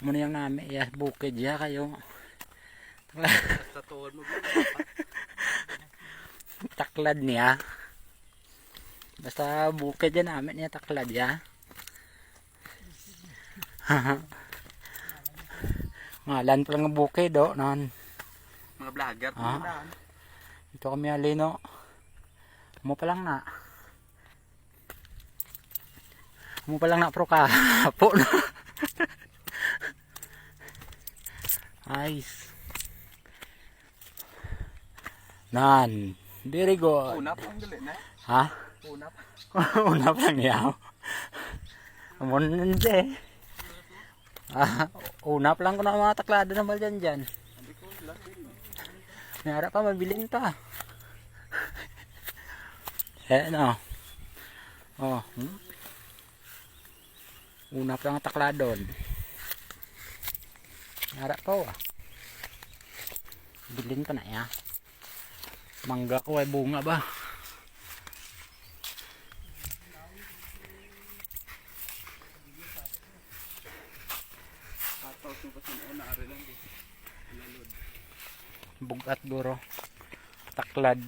Muna yung namin, ya, bukid ya kayo. Sa tuhod mo. Taklad niya. Basta bukid yan namin niya taklad ya. Ngalan pa lang ang bukid do. Non. Mga vlogger. Ito kami alino. Mo pa lang na. Mo pa lang na pro ka. Po na. Nice. Nan. Very good. Unap ang galit na. Ha? Unap. Unap lang yaw. Amon hindi. Unap lang ko na mga taklado na mal dyan. Hindi ko lang din. Nara pa mabilin ta. Eh no. Oh. Unap lang ang takladon. Nara pa oh. Bilin pa na ya. Mangga ko ay bunga ba? Bugat guro. Taklad.